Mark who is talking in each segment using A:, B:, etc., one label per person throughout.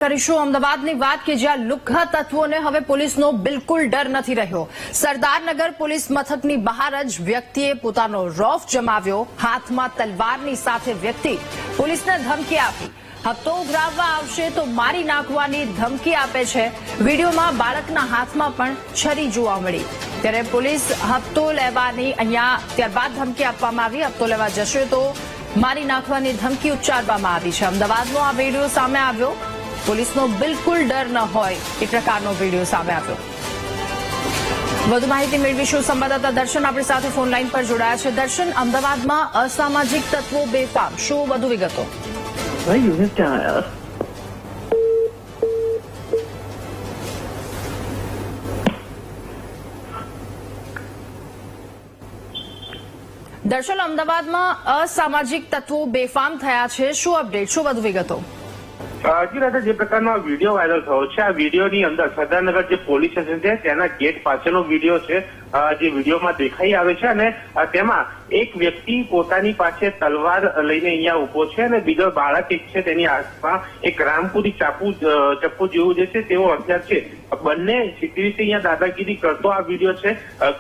A: કરીશું અમદાવાદની વાત કે જ્યાં લુખ્ખા તત્વોને હવે પોલીસનો બિલકુલ ડર નથી રહ્યો। સરદારનગર પોલીસ મથકની બહાર જ વ્યક્તિએ પોતાનો રોફ જમાવ્યો। હાથમાં તલવારની સાથે વ્યક્તિ પોલીસને ધમકી આપી। હપ્તો ઉઘરાવવા આવશે તો મારી નાખવાની ધમકી આપે છે। વિડીયોમાં બાળકના હાથમાં પણ છરી જોવા મળી। ત્યારે પોલીસ હપ્તો લેવાની અહીંયા ત્યારબાદ ધમકી આપવામાં આવી। હપ્તો લેવા જશે તો મારી નાખવાની ધમકી ઉચ્ચારવામાં આવી છે। અમદાવાદનો આ વિડીયો સામે આવ્યો। પોલીસનો બિલકુલ ડર ન હોય એ પ્રકારનો વિડીયો સામે આવ્યો। વધુ માહિતી મેળવીશું। સંવાદદાતા દર્શન આપણી સાથે ફોન લાઈન પર જોડાયા છે। દર્શન, અમદાવાદમાં અસામાજિક તત્વો બેફામ, શું વધુ વિગતો? દર્શન, અમદાવાદમાં અસામાજિક તત્વો બેફામ થયા છે, શું અપડેટ, શું વધુ વિગતો?
B: જી રાજા, જે પ્રકારનો આ વિડીયો વાયરલ થયો છે, આ વિડીયોની અંદર સરદારનગર જે પોલીસ સ્ટેશન છે તેના ગેટ પાસેનો વિડીયો છે, જે વિડીયોમાં દેખાઈ આવે છે। અને તેમાં એક વ્યક્તિ પોતાની પાસે તલવાર લઈને અહીંયા ઉભો છે અને બીજો બાળક એક છે તેની આસપાસ એક રામપુરી ચપ્પુ જેવું જે છે તેવો હથિયાર છે। બંને સીધી રીતે અહીંયા દાદાગીરી કરતો આ વિડીયો છે।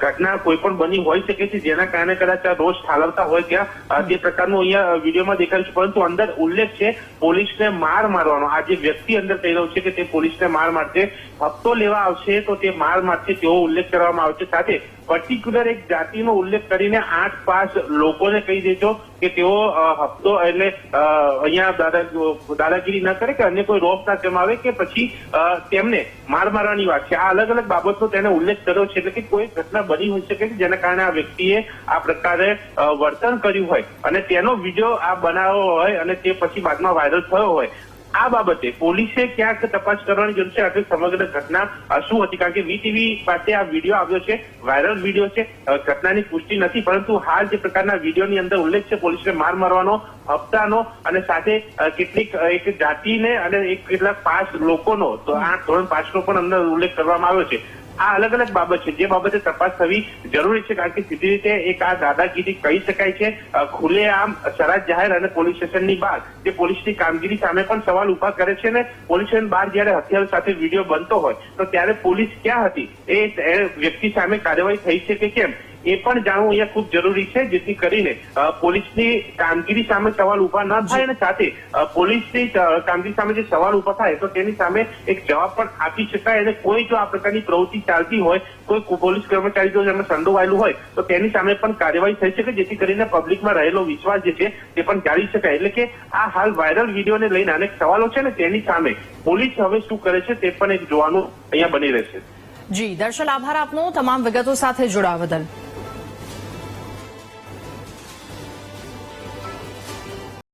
B: ઘટના કોઈ પણ બની હોઈ શકે છે જેના કારણે કદાચ આ રોષ ઠાલવતા હોય ત્યાં તે પ્રકારનું અહીંયા વિડીયોમાં દેખાયું છે। પરંતુ અંદર ઉલ્લેખ છે પોલીસને માર મારવાનો। આ જે વ્યક્તિ અંદર કહી રહ્યો છે કે તે પોલીસને માર મારશે, હપ્તો લેવા આવશે તો તે માર મારશે તેવો ઉલ્લેખ કરવામાં આવે છે। સાથે પર્ટિક્યુલર એક જાતિનો ઉલ્લેખ કરીને 8-5 લોકોને કહી દેજો કે તેઓ હપ્તો એટલે અહીંયા દાદાગીરી ન કરે કે અન્ય કોઈ રોપ ના જમાવે કે પછી તેમને માર મારવાની વાત છે। આ અલગ અલગ બાબતનો તેને ઉલ્લેખ કર્યો છે। એટલે કે કોઈ ઘટના બની હોઈ શકે છે જેના કારણે આ વ્યક્તિએ આ પ્રકારે વર્તન કર્યું હોય અને તેનો વિડીયો આ બનાવ્યો હોય અને તે પછી બાદમાં વાયરલ થયો હોય। આ બાબતે પોલીસે ક્યાંક તપાસ કરવાની જરૂર છે। આખી સમગ્ર ઘટના શું હતી, કારણ કે વીટીવી પાસે આ વિડીયો આવ્યો છે, વાયરલ વિડીયો છે, ઘટનાની પુષ્ટિ નથી। પરંતુ હાલ જે પ્રકારના વિડીયોની અંદર ઉલ્લેખ છે પોલીસને માર મારવાનો, હપ્તાનો અને સાથે કેટલીક એક જાતિને અને એક કેટલાક 5 લોકોનો, તો 8 ધોરણ 5 નો પણ અંદર ઉલ્લેખ કરવામાં આવ્યો છે। આ અલગ અલગ બાબત છે જે બાબતે તપાસ થવી જરૂરી છે, કારણ કે સીધી રીતે એક આ દાદાગીરી કહી શકાય છે। ખુલ્લેઆમ શરાત જાહેર અને પોલીસ સ્ટેશનની બહાર જે પોલીસની કામગીરી સામે પણ સવાલ ઉભા કરે છે ને પોલીસ સ્ટેશન બહાર જયારે હથિયાર સાથે વિડીયો બનતો હોય તો ત્યારે પોલીસ ક્યાં હતી, એ વ્યક્તિ સામે કાર્યવાહી થઈ છે કે કેમ એ પણ જાણવું અહીંયા ખૂબ જરૂરી છે, જેથી કરીને પોલીસની કામગીરી સામે સવાલ ઉભા ન થાય અને સાથે પોલીસની કામગીરી સામે જે સવાલ ઉભા થાય તો તેની સામે એક જવાબ પણ આપી શકાય। અને કોઈ જો આ પ્રકારની પ્રવૃત્તિ ચાલતી હોય, કોઈ પોલીસ કર્મચારી જો એમાં સંડોવાયેલું હોય તો તેની સામે પણ કાર્યવાહી થઈ શકે, જેથી કરીને પબ્લિકમાં રહેલો વિશ્વાસ જે છે તે પણ જાળી શકાય। એટલે કે આ હાલ વાયરલ વિડીયોને લઈને અનેક સવાલો છે ને તેની સામે પોલીસ હવે શું કરે છે તે પણ એક જોવાનું અહીંયા બની રહેશે।
A: જી દર્શન, આભાર આપનો તમામ વિગતો સાથે જોડાવા બદલ।